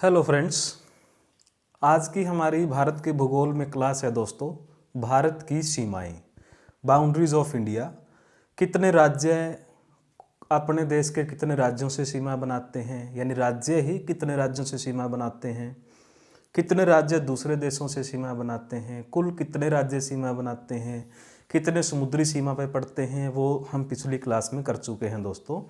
Hello friends, आज की हमारी भारत के भूगोल में क्लास है दोस्तों। भारत की सीमाएं, बाउंड्रीज ऑफ इंडिया। कितने राज्य अपने देश के कितने राज्यों से सीमा बनाते हैं, यानी राज्य ही कितने राज्यों से सीमा बनाते हैं, कितने राज्य दूसरे देशों से सीमा बनाते हैं, कुल कितने राज्य सीमा बनाते हैं, कितने समुद्री सीमा पर पड़ते हैं, वो हम पिछली क्लास में कर चुके हैं दोस्तों।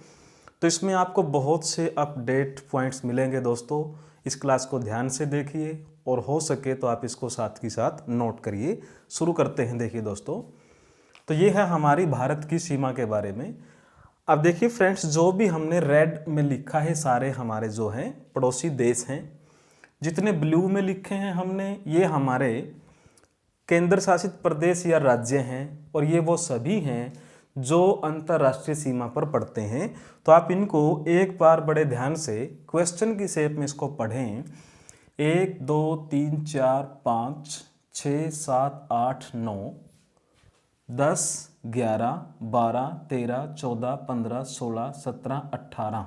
तो इसमें आपको बहुत से अपडेट पॉइंट्स मिलेंगे दोस्तों। इस क्लास को ध्यान से देखिए और हो सके तो आप इसको साथ ही साथ नोट करिए। शुरू करते हैं। देखिए दोस्तों, तो ये है हमारी भारत की सीमा के बारे में। अब देखिए फ्रेंड्स, जो भी हमने रेड में लिखा है सारे हमारे जो हैं पड़ोसी देश हैं। जितने ब्लू में लिखे हैं हमने, ये हमारे केंद्र शासित प्रदेश या राज्य हैं, और ये वो सभी हैं जो अंतर्राष्ट्रीय सीमा पर पड़ते हैं। तो आप इनको एक बार बड़े ध्यान से क्वेश्चन की शेप में इसको पढ़ें। 1 2 3 4 5 6 7 8 9 10 11 12 13 14 15 16 17 18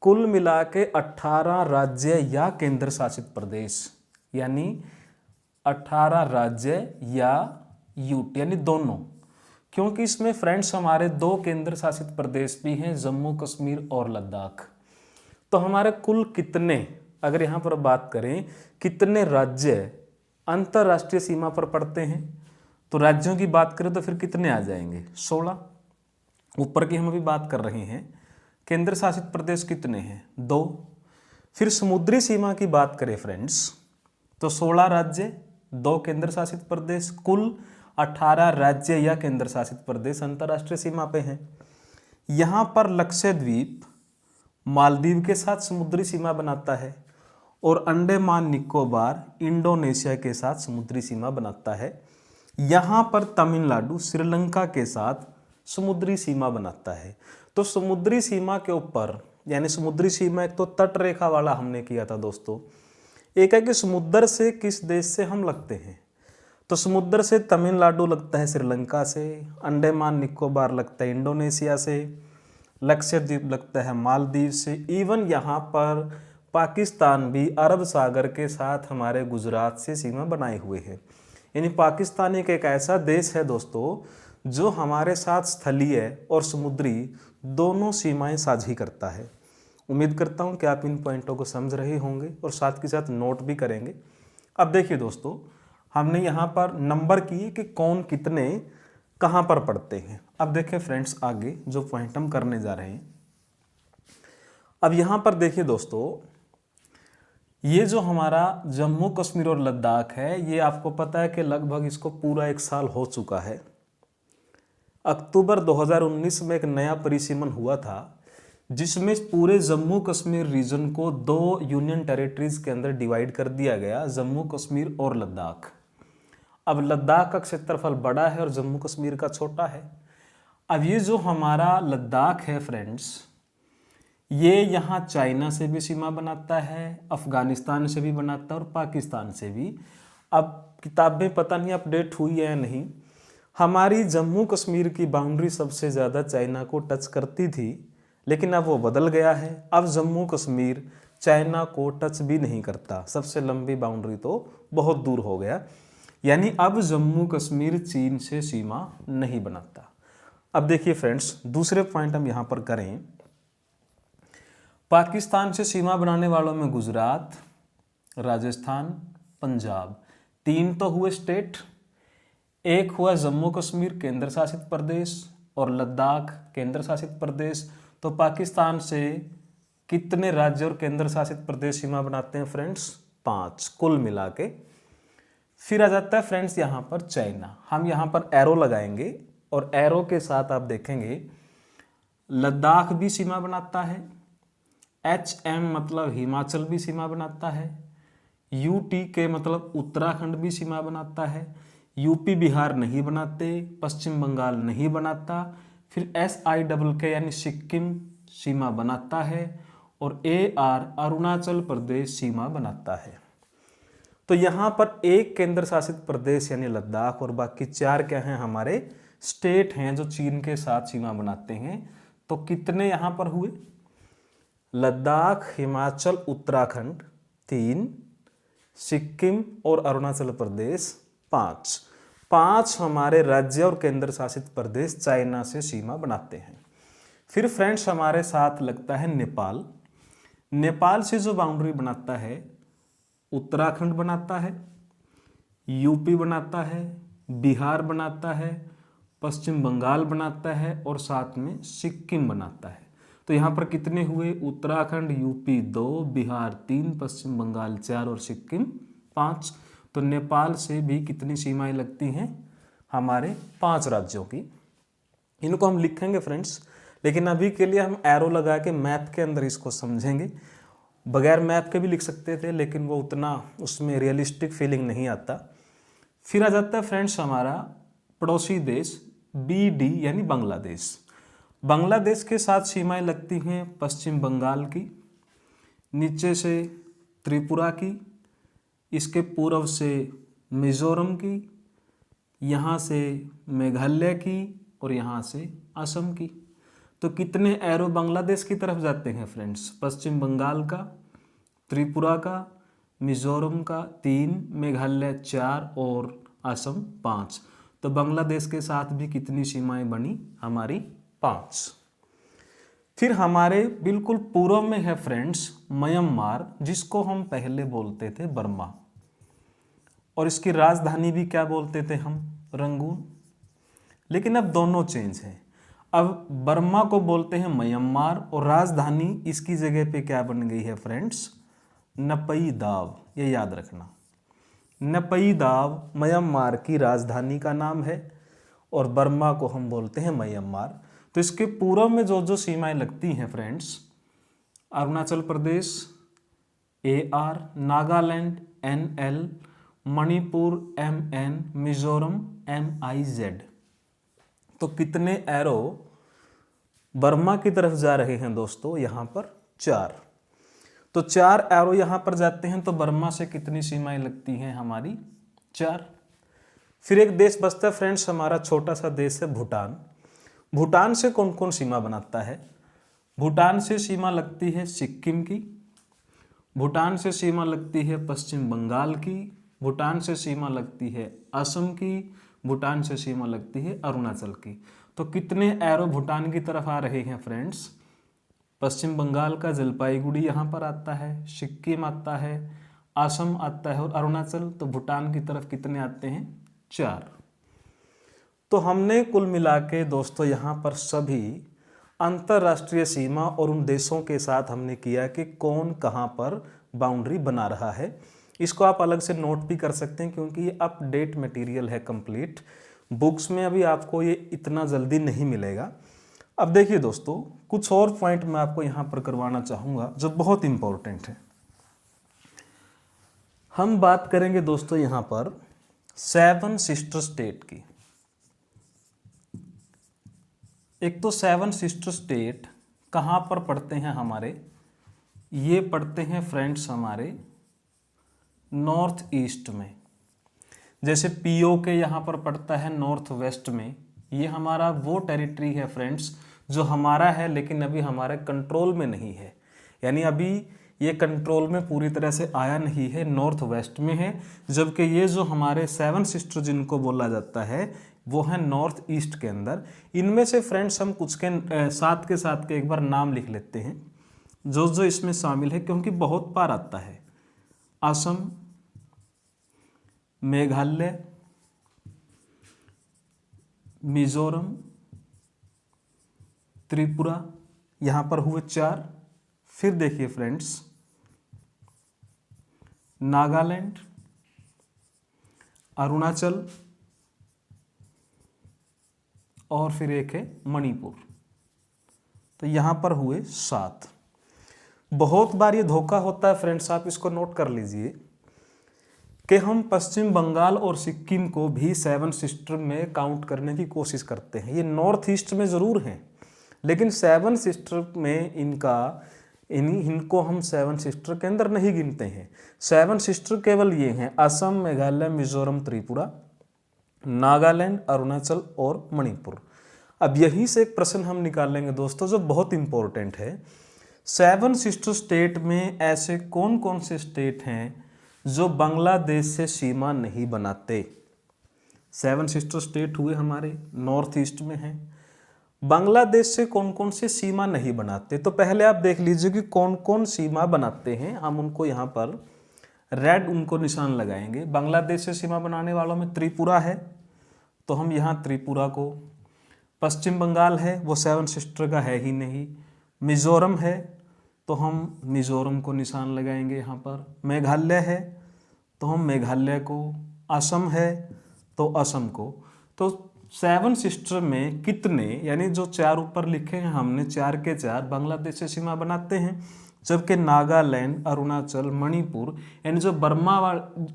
कुल मिला के 18 राज्य या केंद्र शासित प्रदेश, यानी 18 राज्य या यूटी, यानी दोनों। क्योंकि इसमें फ्रेंड्स हमारे दो केंद्र शासित प्रदेश भी हैं, जम्मू कश्मीर और लद्दाख। तो हमारे कुल कितने, अगर यहाँ पर बात करें कितने राज्य अंतर्राष्ट्रीय सीमा पर पड़ते हैं, तो राज्यों की बात करें तो फिर कितने आ जाएंगे? 16। ऊपर की हम अभी बात कर रहे हैं। केंद्र शासित प्रदेश कितने हैं? 2। फिर समुद्री सीमा की बात करें फ्रेंड्स, तो 16 राज्य, 2 केंद्र शासित प्रदेश, कुल 18 राज्य या केंद्र शासित प्रदेश अंतर्राष्ट्रीय सीमा पे हैं। यहाँ पर लक्षद्वीप मालदीव के साथ समुद्री सीमा बनाता है, और अंडमान निकोबार इंडोनेशिया के साथ समुद्री सीमा बनाता है। यहाँ पर तमिलनाडु श्रीलंका के साथ समुद्री सीमा बनाता है। तो समुद्री सीमा के ऊपर, यानी समुद्री सीमा एक तो तट रेखा वाला हमने किया था दोस्तों, एक है कि समुद्र से किस देश से हम लगते हैं। तो समुद्र से तमिलनाडु लगता है श्रीलंका से, अंडमान निकोबार लगता है इंडोनेशिया से, लक्षद्वीप लगता है मालदीव से, इवन यहाँ पर पाकिस्तान भी अरब सागर के साथ हमारे गुजरात से सीमा बनाए हुए है। यानी पाकिस्तान एक ऐसा देश है दोस्तों जो हमारे साथ स्थलीय और समुद्री दोनों सीमाएं साझी करता है। उम्मीद करता हूं कि आप इन पॉइंटों को समझ रहे होंगे और साथ के साथ नोट भी करेंगे। अब देखिए दोस्तों, हमने यहाँ पर नंबर किए कि कौन कितने कहाँ पर पढ़ते हैं। अब देखें फ्रेंड्स, आगे जो पॉइंट हम करने जा रहे हैं, अब यहाँ पर देखिए दोस्तों, ये जो हमारा जम्मू कश्मीर और लद्दाख है, ये आपको पता है कि लगभग इसको पूरा 1 साल हो चुका है। अक्टूबर 2019 में एक नया परिसीमन हुआ था, जिसमें पूरे जम्मू कश्मीर रीजन को 2 यूनियन टेरिटरीज के अंदर डिवाइड कर दिया गया, जम्मू कश्मीर और लद्दाख। अब लद्दाख का क्षेत्रफल बड़ा है और जम्मू कश्मीर का छोटा है। अब ये जो हमारा लद्दाख है फ्रेंड्स, ये यहाँ चाइना से भी सीमा बनाता है, अफगानिस्तान से भी बनाता है और पाकिस्तान से भी। अब किताबें पता नहीं अपडेट हुई है या नहीं, हमारी जम्मू कश्मीर की बाउंड्री सबसे ज़्यादा चाइना को टच करती थी, लेकिन अब वो बदल गया है। अब जम्मू कश्मीर चाइना को टच भी नहीं करता, सबसे लंबी बाउंड्री तो बहुत दूर हो गया। यानी अब जम्मू कश्मीर चीन से सीमा नहीं बनाता। अब देखिए फ्रेंड्स, दूसरे पॉइंट हम यहाँ पर करें। पाकिस्तान से सीमा बनाने वालों में गुजरात, राजस्थान, पंजाब, 3 तो हुए स्टेट। एक हुआ जम्मू कश्मीर केंद्र शासित प्रदेश और लद्दाख केंद्र शासित प्रदेश। तो पाकिस्तान से कितने राज्य और केंद्र शासित प्रदेश सीमा बनाते हैं फ्रेंड्स? 5 कुल मिला के। फिर आ जाता है फ्रेंड्स यहाँ पर चाइना। हम यहाँ पर एरो लगाएंगे और एरो के साथ आप देखेंगे लद्दाख भी सीमा बनाता है, HM मतलब हिमाचल भी सीमा बनाता है, UT के मतलब उत्तराखंड भी सीमा बनाता है, यूपी बिहार नहीं बनाते, पश्चिम बंगाल नहीं बनाता, फिर SIKK यानी सिक्किम सीमा बनाता है, और AR अरुणाचल प्रदेश सीमा बनाता है। तो यहाँ पर एक केंद्र शासित प्रदेश यानी लद्दाख और बाकी 4 क्या हैं? हमारे स्टेट हैं जो चीन के साथ सीमा बनाते हैं। तो कितने यहाँ पर हुए? लद्दाख, हिमाचल, उत्तराखंड 3, सिक्किम और अरुणाचल प्रदेश 5। 5 हमारे राज्य और केंद्र शासित प्रदेश चाइना से सीमा बनाते हैं। फिर फ्रेंड्स हमारे साथ लगता है नेपाल। नेपाल से जो बाउंड्री बनाता है, उत्तराखंड बनाता है, यूपी बनाता है, बिहार बनाता है, पश्चिम बंगाल बनाता है और साथ में सिक्किम बनाता है। तो यहाँ पर कितने हुए? उत्तराखंड, यूपी 2, बिहार 3, पश्चिम बंगाल 4 और सिक्किम 5। तो नेपाल से भी कितनी सीमाएं लगती हैं? हमारे 5 राज्यों की। इनको हम लिखेंगे फ्रेंड्स, लेकिन अभी के लिए हम एरो लगा के मैप के अंदर इसको समझेंगे। बगैर मैप के भी लिख सकते थे, लेकिन वो उतना उसमें रियलिस्टिक फीलिंग नहीं आता। फिर आ जाता है फ्रेंड्स हमारा पड़ोसी देश BD यानी बांग्लादेश। बांग्लादेश के साथ सीमाएं लगती हैं पश्चिम बंगाल की, नीचे से त्रिपुरा की, इसके पूर्व से मिजोरम की, यहाँ से मेघालय की और यहाँ से असम की। तो कितने एरो बांग्लादेश की तरफ जाते हैं फ्रेंड्स? पश्चिम बंगाल का, त्रिपुरा का, मिजोरम का 3, मेघालय 4 और असम 5। तो बांग्लादेश के साथ भी कितनी सीमाएं बनी? हमारी 5। फिर हमारे बिल्कुल पूर्व में है फ्रेंड्स म्यांमार, जिसको हम पहले बोलते थे बर्मा, और इसकी राजधानी भी क्या बोलते थे हम? रंगून। लेकिन अब दोनों चेंज हैं। अब बर्मा को बोलते हैं म्यांमार और राजधानी इसकी जगह पे क्या बन गई है फ्रेंड्स? नपई दाव। ये याद रखना, नपई दाव म्यांमार की राजधानी का नाम है और बर्मा को हम बोलते हैं म्यांमार। तो इसके पूर्व में जो जो सीमाएं लगती हैं friends, Arunachal Pradesh AR, Nagaland NL, Manipur MN, Mizoram MIZ। तो कितने एरो बर्मा की तरफ जा रहे हैं दोस्तों? यहाँ पर 4। तो 4 एरो यहाँ पर जाते हैं, तो बर्मा से कितनी सीमाएं लगती हैं? हमारी 4। फिर एक देश बचता है फ्रेंड्स हमारा, छोटा सा देश है भूटान। भूटान से कौन कौन सीमा बनाता है? भूटान से सीमा लगती है सिक्किम की, भूटान से सीमा लगती है पश्चिम बंगाल की, भूटान से सीमा लगती है असम की, भूटान से सीमा लगती है अरुणाचल की। तो कितने एरो भूटान की तरफ आ रहे हैं फ्रेंड्स? पश्चिम बंगाल का जलपाईगुड़ी यहाँ पर आता है, सिक्किम आता है, असम आता है और अरुणाचल। तो भूटान की तरफ कितने आते हैं? 4। तो हमने कुल मिला के दोस्तों यहाँ पर सभी अंतर्राष्ट्रीय सीमा और उन देशों के साथ हमने किया कि कौन कहाँ पर बाउंड्री बना रहा है। इसको आप अलग से नोट भी कर सकते हैं, क्योंकि ये अपडेट मटेरियल है कंप्लीट। बुक्स में अभी आपको ये इतना जल्दी नहीं मिलेगा। अब देखिए दोस्तों, कुछ और पॉइंट मैं आपको यहाँ पर करवाना चाहूँगा जो बहुत इंपॉर्टेंट है। हम बात करेंगे दोस्तों यहाँ पर 7 सिस्टर स्टेट की। एक तो 7 सिस्टर स्टेट कहाँ पर पड़ते हैं हमारे? ये पड़ते हैं फ्रेंड्स हमारे नॉर्थ ईस्ट में। जैसे POK यहाँ पर पड़ता है नॉर्थ वेस्ट में। ये हमारा वो टेरिटरी है फ्रेंड्स जो हमारा है, लेकिन अभी हमारे कंट्रोल में नहीं है। यानी अभी ये कंट्रोल में पूरी तरह से आया नहीं है, नॉर्थ वेस्ट में है। जबकि ये जो हमारे 7 सिस्टर जिनको बोला जाता है वो है नॉर्थ ईस्ट के अंदर। इनमें से फ्रेंड्स हम कुछ के साथ के एक बार नाम लिख लेते हैं जो जो इसमें शामिल है, क्योंकि बहुत बार आता है। असम, मेघालय, मिजोरम, त्रिपुरा, यहाँ पर हुए 4। फिर देखिए फ्रेंड्स नागालैंड, अरुणाचल और फिर एक है मणिपुर। तो यहाँ पर हुए 7। बहुत बार ये धोखा होता है फ्रेंड्स, आप इसको नोट कर लीजिए कि हम पश्चिम बंगाल और सिक्किम को भी 7 सिस्टर में काउंट करने की कोशिश करते हैं। ये नॉर्थ ईस्ट में ज़रूर हैं, लेकिन 7 सिस्टर में इनको हम 7 सिस्टर के अंदर नहीं गिनते हैं। 7 सिस्टर केवल ये हैं असम, मेघालय, मिजोरम, त्रिपुरा, नागालैंड, अरुणाचल और मणिपुर। अब यहीं से एक प्रश्न हम निकालेंगे दोस्तों जो बहुत इंपॉर्टेंट है। सेवन सिस्टर स्टेट में ऐसे कौन कौन से स्टेट हैं जो बांग्लादेश से सीमा नहीं बनाते? सेवन सिस्टर स्टेट हुए हमारे, नॉर्थ ईस्ट में हैं। बांग्लादेश से कौन कौन से सीमा नहीं बनाते? तो पहले आप देख लीजिए कि कौन कौन सीमा बनाते हैं। हम उनको यहाँ पर रेड उनको निशान लगाएंगे। बांग्लादेश से सीमा बनाने वालों में त्रिपुरा है, तो हम यहाँ त्रिपुरा को, पश्चिम बंगाल है, वो सेवन सिस्टर का है ही नहीं। मिजोरम है, तो हम मिजोरम को निशान लगाएंगे यहाँ पर। मेघालय है, तो हम मेघालय को। असम है, तो असम को। तो सेवन सिस्टर में कितने, यानी जो चार ऊपर लिखे हैं हमने, चार के चार बांग्लादेश से सीमा बनाते हैं, जबकि नागालैंड, अरुणाचल, मणिपुर यानी जो बर्मा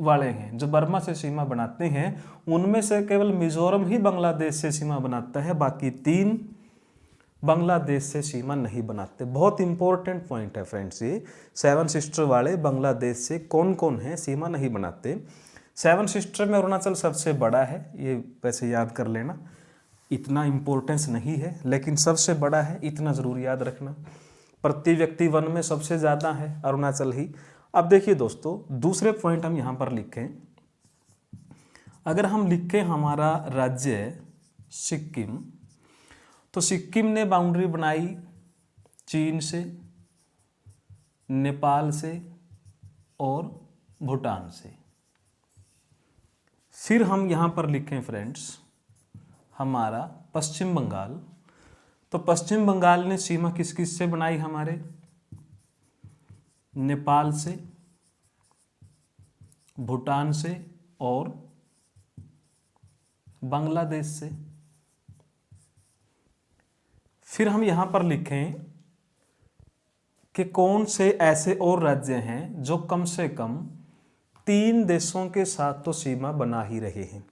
वाले हैं, जो बर्मा से सीमा बनाते हैं, उनमें से केवल मिजोरम ही बांग्लादेश से सीमा बनाता है, बाकी तीन बांग्लादेश से सीमा नहीं बनाते। बहुत इंपॉर्टेंट पॉइंट है फ्रेंड्स ये। सेवन सिस्टर वाले बांग्लादेश से कौन कौन है सीमा नहीं बनाते। सेवन सिस्टर में अरुणाचल सबसे बड़ा है, ये वैसे याद कर लेना, इतना इम्पोर्टेंस नहीं है, लेकिन सबसे बड़ा है, इतना ज़रूर याद रखना। प्रति व्यक्ति वन में सबसे ज़्यादा है अरुणाचल ही। अब देखिए दोस्तों, दूसरे पॉइंट हम यहाँ पर लिखें। अगर हम लिखें हमारा राज्य सिक्किम, तो सिक्किम ने बाउंड्री बनाई चीन से, नेपाल से और भूटान से। फिर हम यहाँ पर लिखें फ्रेंड्स हमारा पश्चिम बंगाल, तो पश्चिम बंगाल ने सीमा किस किस से बनाई हमारे? नेपाल से, भूटान से और बांग्लादेश से। फिर हम यहाँ पर लिखें कि कौन से ऐसे और राज्य हैं जो कम से कम तीन देशों के साथ तो सीमा बना ही रहे हैं।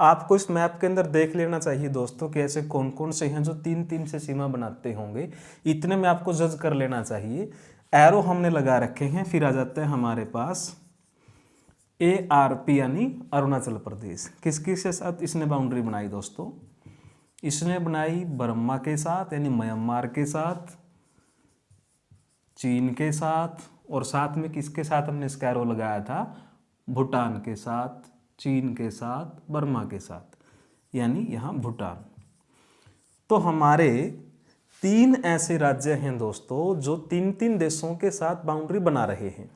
आपको इस मैप के अंदर देख लेना चाहिए दोस्तों कि ऐसे कौन कौन से हैं जो तीन तीन से सीमा बनाते होंगे, इतने में आपको जज कर लेना चाहिए। एरो हमने लगा रखे हैं। फिर आ जाते हैं हमारे पास ARP यानी अरुणाचल प्रदेश। किस किस के साथ इसने बाउंड्री बनाई दोस्तों? इसने बनाई बर्मा के साथ यानी म्यांमार के साथ, चीन के साथ, और साथ में किसके साथ हमने इसका एरो लगाया था? भूटान के साथ, चीन के साथ, बर्मा के साथ, यानी यहाँ भूटान। तो हमारे तीन ऐसे राज्य हैं दोस्तों जो तीन तीन देशों के साथ बाउंड्री बना रहे हैं।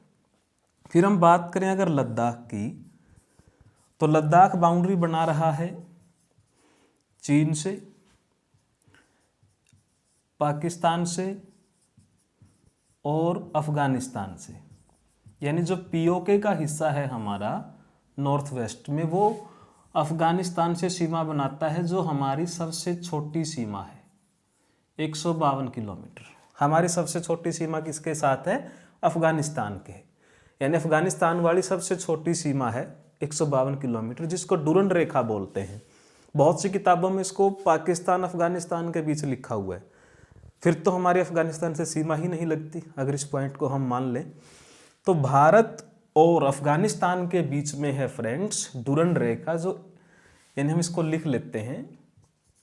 फिर हम बात करें अगर लद्दाख की, तो लद्दाख बाउंड्री बना रहा है चीन से, पाकिस्तान से और अफगानिस्तान से। यानी जो POK का हिस्सा है हमारा नॉर्थ वेस्ट में, वो अफगानिस्तान से सीमा बनाता है, जो हमारी सबसे छोटी सीमा है 152 किलोमीटर। हमारी सबसे छोटी सीमा किसके साथ है? अफगानिस्तान के। यानी अफगानिस्तान वाली सबसे छोटी सीमा है 152 किलोमीटर, जिसको डुरंड रेखा बोलते हैं। बहुत सी किताबों में इसको पाकिस्तान अफगानिस्तान के बीच लिखा हुआ है। फिर तो हमारी अफगानिस्तान से सीमा ही नहीं लगती अगर इस पॉइंट को हम मान लें। तो भारत और अफगानिस्तान के बीच में है फ्रेंड्स डुरंड रेखा, जो यानी हम इसको लिख लेते हैं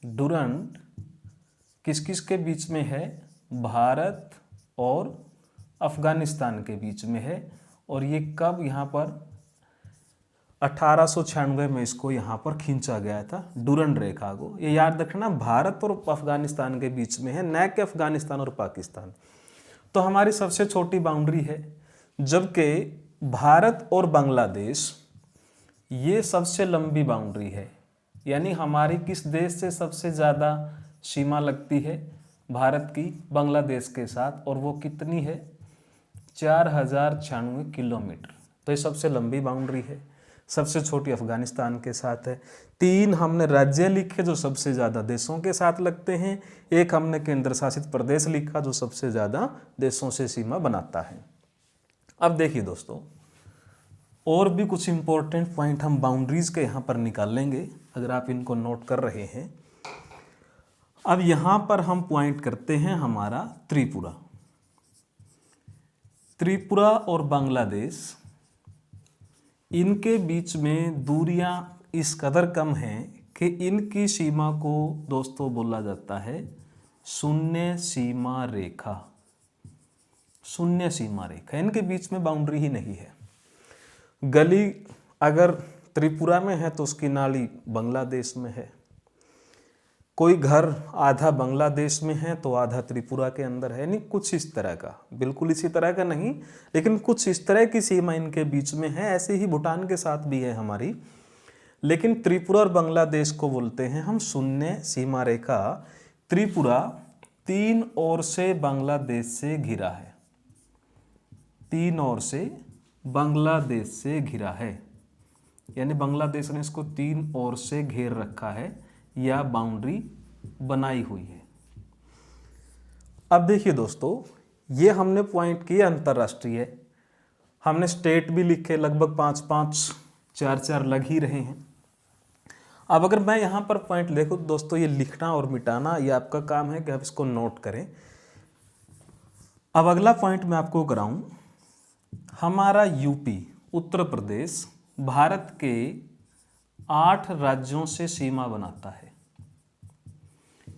डुरंड किस किस के बीच में है? भारत और अफगानिस्तान के बीच में है। और ये कब यहाँ पर 1896 में इसको यहाँ पर खींचा गया था डुरंड रेखा को। ये याद रखना, भारत और अफगानिस्तान के बीच में है, न कि अफगानिस्तान और पाकिस्तान। तो हमारी सबसे छोटी बाउंड्री है, जबकि भारत और बांग्लादेश ये सबसे लंबी बाउंड्री है। यानी हमारी किस देश से सबसे ज़्यादा सीमा लगती है? भारत की बांग्लादेश के साथ, और वो कितनी है? 4096 किलोमीटर। तो ये सबसे लंबी बाउंड्री है। सबसे छोटी अफगानिस्तान के साथ है। तीन हमने राज्य लिखे जो सबसे ज़्यादा देशों के साथ लगते हैं, एक हमने केंद्र शासित प्रदेश लिखा जो सबसे ज़्यादा देशों से सीमा बनाता है। अब देखिए दोस्तों, और भी कुछ इंपॉर्टेंट पॉइंट हम बाउंड्रीज के यहाँ पर निकाल लेंगे, अगर आप इनको नोट कर रहे हैं। अब यहाँ पर हम पॉइंट करते हैं हमारा त्रिपुरा। त्रिपुरा और बांग्लादेश, इनके बीच में दूरियां इस कदर कम हैं कि इनकी सीमा को दोस्तों बोला जाता है शून्य सीमा रेखा। शून्य सीमा रेखा, इनके बीच में बाउंड्री ही नहीं है। गली अगर त्रिपुरा में है तो उसकी नाली बांग्लादेश में है। कोई घर आधा बांग्लादेश में है तो आधा त्रिपुरा के अंदर है, यानी कुछ इस तरह का, बिल्कुल इसी तरह का नहीं, लेकिन कुछ इस तरह की सीमा इनके बीच में है। ऐसे ही भूटान के साथ भी है हमारी, लेकिन त्रिपुरा और बांग्लादेश को बोलते हैं हम शून्य सीमा रेखा। त्रिपुरा 3 ओर से बांग्लादेश से घिरा है, 3 ओर से बांग्लादेश से घिरा है, यानी बांग्लादेश ने इसको 3 ओर से घेर रखा है या बाउंड्री बनाई हुई है। अब देखिए दोस्तों, ये हमने पॉइंट किए अंतरराष्ट्रीय, हमने स्टेट भी लिखे, लगभग 5-5 4-4 लग ही रहे हैं। अब अगर मैं यहाँ पर पॉइंट देखूँ दोस्तों, ये लिखना और मिटाना ये आपका काम है कि आप इसको नोट करें। अब अगला पॉइंट मैं आपको कराऊं, हमारा यूपी उत्तर प्रदेश भारत के 8 राज्यों से सीमा बनाता है,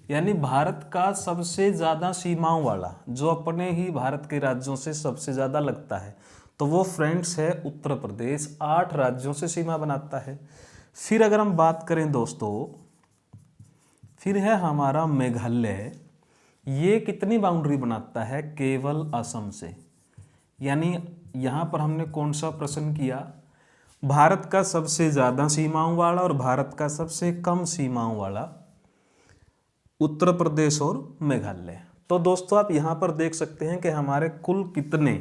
यानी भारत का सबसे ज़्यादा सीमाओं वाला, जो अपने ही भारत के राज्यों से सबसे ज़्यादा लगता है, तो वो फ्रेंड्स है उत्तर प्रदेश, 8 राज्यों से सीमा बनाता है। फिर अगर हम बात करें दोस्तों, फिर है हमारा मेघालय, ये कितनी बाउंड्री बनाता है? केवल असम से। यानी यहाँ पर हमने कौन सा प्रश्न किया? भारत का सबसे ज़्यादा सीमाओं वाला और भारत का सबसे कम सीमाओं वाला उत्तर प्रदेश और मेघालय। तो दोस्तों आप यहाँ पर देख सकते हैं कि हमारे कुल कितने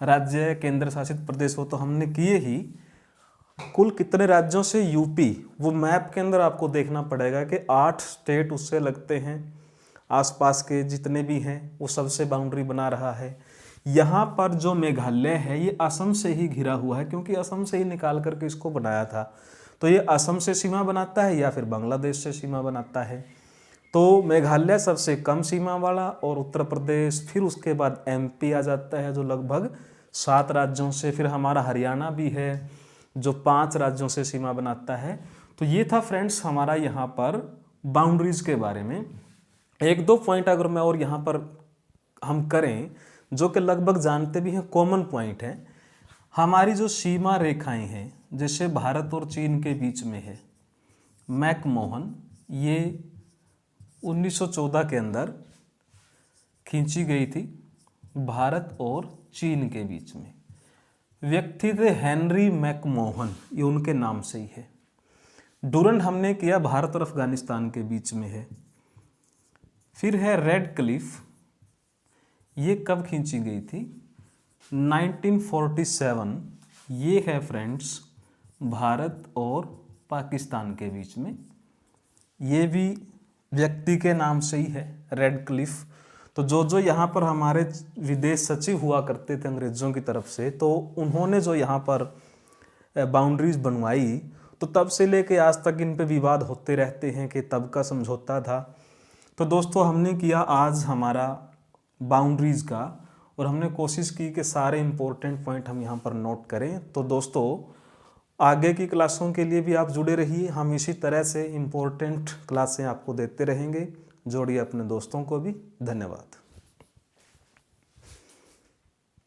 राज्य केंद्र शासित प्रदेश हो, तो हमने किए ही, कुल कितने राज्यों से यूपी, वो मैप के अंदर आपको देखना पड़ेगा कि 8 स्टेट उससे लगते हैं, आसपास के जितने भी हैं वो सबसे बाउंड्री बना रहा है। यहाँ पर जो मेघालय है ये असम से ही घिरा हुआ है, क्योंकि असम से ही निकाल करके इसको बनाया था। तो ये असम से सीमा बनाता है या फिर बांग्लादेश से सीमा बनाता है। तो मेघालय सबसे कम सीमा वाला और उत्तर प्रदेश, फिर उसके बाद एमपी आ जाता है जो लगभग 7 राज्यों से, फिर हमारा हरियाणा भी है जो 5 राज्यों से सीमा बनाता है। तो ये था फ्रेंड्स हमारा यहाँ पर बाउंड्रीज के बारे में। 1-2 पॉइंट अगर मैं और यहाँ पर हम करें जो कि लगभग जानते भी हैं, कॉमन पॉइंट है, हमारी जो सीमा रेखाएं हैं जैसे भारत और चीन के बीच में है, मैकमोहन, ये 1914 के अंदर खींची गई थी भारत और चीन के बीच में। व्यक्ति थे हेनरी मैकमोहन, ये उनके नाम से ही है। डूरंड हमने किया भारत और अफगानिस्तान के बीच में है। फिर है रेड क्लिफ, ये कब खींची गई थी? 1947। ये है फ्रेंड्स भारत और पाकिस्तान के बीच में, ये भी व्यक्ति के नाम से ही है, रेड क्लिफ। तो जो यहाँ पर हमारे विदेश सचिव हुआ करते थे अंग्रेज़ों की तरफ से, तो उन्होंने जो यहाँ पर बाउंड्रीज बनवाई, तो तब से लेके आज तक इन पे विवाद होते रहते हैं कि तब का समझौता था। तो दोस्तों हमने किया आज हमारा बाउंड्रीज का, और हमने कोशिश की कि सारे इम्पोर्टेंट पॉइंट हम यहाँ पर नोट करें। तो दोस्तों आगे की क्लासों के लिए भी आप जुड़े रहिए, हम इसी तरह से इम्पोर्टेंट क्लासें आपको देते रहेंगे। जोड़िए अपने दोस्तों को भी। धन्यवाद।